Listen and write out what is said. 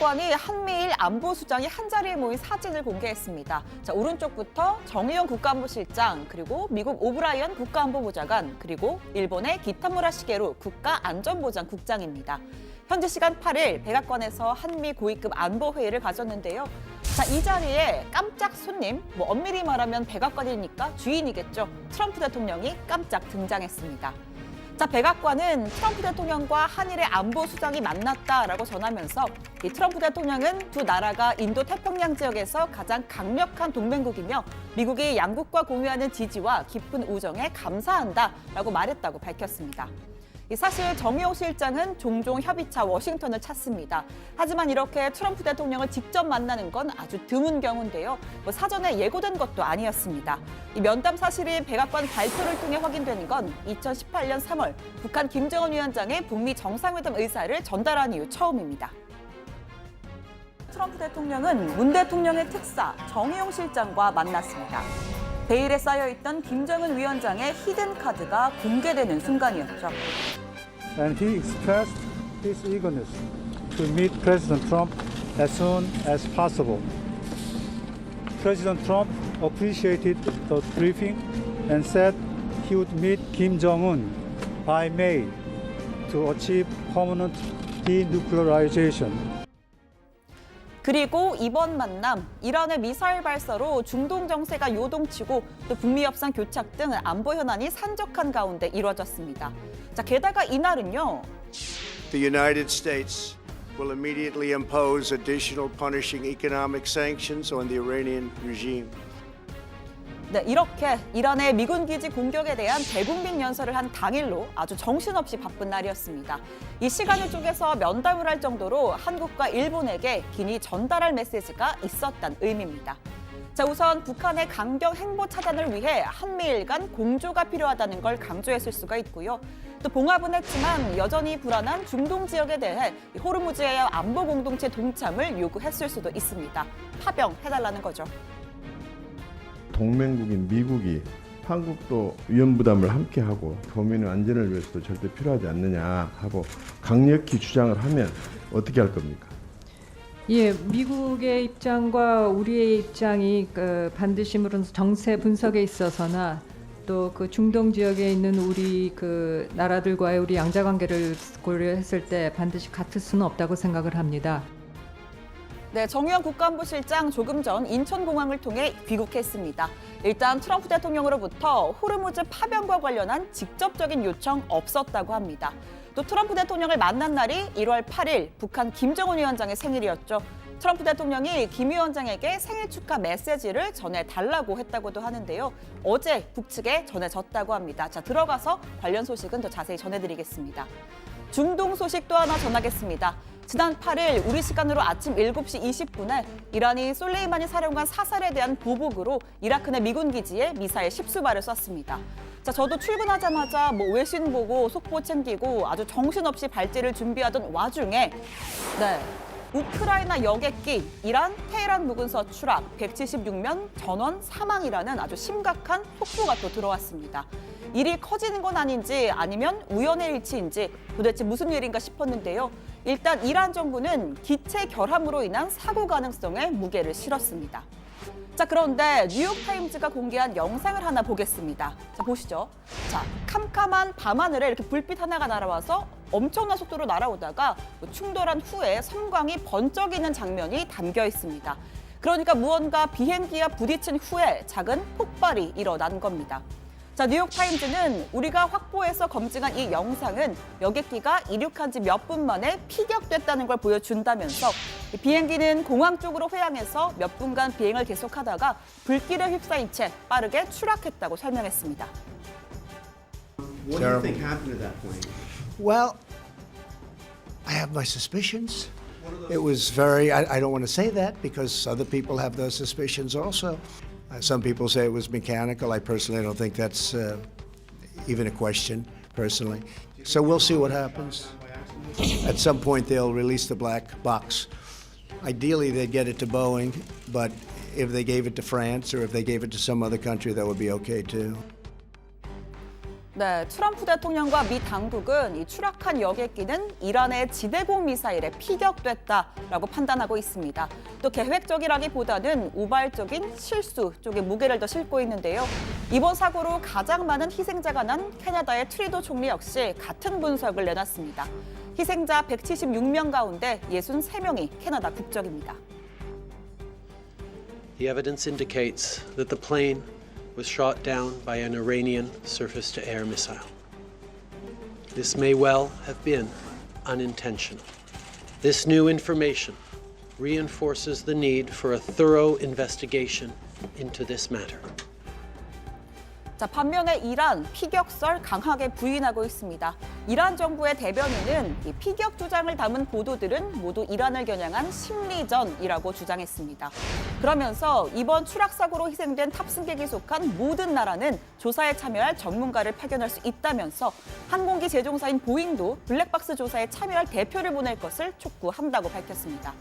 관이 한미일 안보수장이 한자리에 모인 사진을 공개했습니다. 자, 오른쪽부터 정의용 국가안보실장, 그리고 미국 오브라이언 국가안보보좌관, 그리고 일본의 기타무라 시게루 국가안전보장국장입니다. 현지 시간 8일 백악관에서 한미 고위급 안보회의를 가졌는데요. 자, 이 자리에 깜짝 손님, 엄밀히 말하면 백악관이니까 주인이겠죠. 트럼프 대통령이 깜짝 등장했습니다. 자, 백악관은 트럼프 대통령과 한일의 안보수장이 만났다라고 전하면서 이 트럼프 대통령은 두 나라가 인도 태평양 지역에서 가장 강력한 동맹국이며 미국이 양국과 공유하는 지지와 깊은 우정에 감사한다라고 말했다고 밝혔습니다. 사실 정의용 실장은 종종 협의차 워싱턴을 찾습니다. 하지만 이렇게 트럼프 대통령을 직접 만나는 건 아주 드문 경우인데요. 사전에 예고된 것도 아니었습니다. 이 면담 사실이 백악관 발표를 통해 확인된 건 2018년 3월 북한 김정은 위원장의 북미 정상회담 의사를 전달한 이후 처음입니다. 트럼프 대통령은 문 대통령의 특사 정의용 실장과 만났습니다. 베일에 쌓여있던 김정은 위원장의 히든 카드가 공개되는 순간이었죠. And he expressed his eagerness to meet President Trump as soon as possible. President Trump appreciated the briefing and said he would meet Kim Jong-un by May to achieve permanent denuclearization. 그리고 이번 만남, 이란의 미사일 발사로 중동 정세가 요동치고 또 북미 협상 교착 등 안보 현안이 산적한 가운데 이루어졌습니다. 자, 게다가 이날은요. The United States will immediately impose additional punishing economic sanctions on the Iranian regime. 네, 이렇게 이란의 미군 기지 공격에 대한 대국민 연설을 한 당일로 아주 정신없이 바쁜 날이었습니다. 이 시간을 쪼개서 면담을 할 정도로 한국과 일본에게 긴히 전달할 메시지가 있었다는 의미입니다. 자, 우선 북한의 강경 행보 차단을 위해 한미일 간 공조가 필요하다는 걸 강조했을 수가 있고요. 또 봉합은 했지만 여전히 불안한 중동 지역에 대해 호르무즈의 안보 공동체 동참을 요구했을 수도 있습니다. 파병해달라는 거죠. 동맹국인 미국이 한국도 위험부담을 함께하고 도민의 안전을 위해서도 절대 필요하지 않느냐 하고 강력히 주장을 하면 어떻게 할 겁니까? 예, 미국의 입장과 우리의 입장이 반드시 물론 정세 분석에 있어서나 또 그 중동 지역에 있는 우리 그 나라들과의 우리 양자 관계를 고려했을 때 반드시 같을 수는 없다고 생각을 합니다. 네, 정의용 국가안보실장 조금 전 인천공항을 통해 귀국했습니다. 일단 트럼프 대통령으로부터 호르무즈 파병과 관련한 직접적인 요청 없었다고 합니다. 또 트럼프 대통령을 만난 날이 1월 8일 북한 김정은 위원장의 생일이었죠. 트럼프 대통령이 김 위원장에게 생일 축하 메시지를 전해달라고 했다고도 하는데요. 어제 북측에 전해졌다고 합니다. 자, 들어가서 관련 소식은 더 자세히 전해드리겠습니다. 중동 소식 또 하나 전하겠습니다. 지난 8일 우리 시간으로 아침 7시 20분에 이란이 솔레이마니 사령관 사살에 대한 보복으로 이라크 내 미군 기지에 미사일 10수발을 쐈습니다. 자, 저도 출근하자마자 외신 보고 속보 챙기고 아주 정신없이 발제를 준비하던 와중에 우크라이나 여객기 이란 테헤란 무근서 추락 176명 전원 사망이라는 아주 심각한 속보가 또 들어왔습니다. 일이 커지는 건 아닌지 아니면 우연의 일치인지 도대체 무슨 일인가 싶었는데요. 일단 이란 정부는 기체 결함으로 인한 사고 가능성에 무게를 실었습니다. 자, 그런데 뉴욕타임즈가 공개한 영상을 하나 보겠습니다. 자, 보시죠. 자, 캄캄한 밤하늘에 이렇게 불빛 하나가 날아와서 엄청난 속도로 날아오다가 충돌한 후에 섬광이 번쩍이는 장면이 담겨 있습니다. 그러니까 무언가 비행기와 부딪힌 후에 작은 폭발이 일어난 겁니다. 자, 뉴욕타임즈는 우리가 확보해서 검증한 이 영상은 여객기가 이륙한 지 몇 분 만에 피격됐다는 걸 보여준다면서 비행기는 공항 쪽으로 회항해서 몇 분간 비행을 계속하다가 불길에 휩싸인 채 빠르게 추락했다고 설명했습니다. What do you think happened at that point? Well, I have my suspicions. It was I don't want to say that because other people have those suspicions also. Some people say it was mechanical. I personally don't think that's even a question, personally. So we'll see what happens. At some point, they'll release the black box. Ideally, they'd get it to Boeing, but if they gave it to France or if they gave it to some other country, that would be okay, too. 네, 트럼프 대통령과 미 당국은 이 추락한 여객기는 이란의 지대공 미사일에 피격됐다라고 판단하고 있습니다. 또 계획적이라기보다는 우발적인 실수 쪽에 무게를 더 싣고 있는데요. 이번 사고로 가장 많은 희생자가 난 캐나다의 트리도 총리 역시 같은 분석을 내놨습니다. 희생자 176명 가운데 63명이 캐나다 국적입니다. The evidence indicates that the plane was shot down by an Iranian surface-to-air missile. This may well have been unintentional. This new information reinforces the need for a thorough investigation into this matter. 자, 반면에 이란 피격설 강하게 부인하고 있습니다. 이란 정부의 대변인은 이 피격 주장을 담은 보도들은 모두 이란을 겨냥한 심리전이라고 주장했습니다. 그러면서 이번 추락 사고로 희생된 탑승객이 속한 모든 나라는 조사에 참여할 전문가를 파견할 수 있다면서 항공기 제종사인 보잉도 블랙박스 조사에 참여할 대표를 보낼 것을 촉구한다고 밝혔습니다.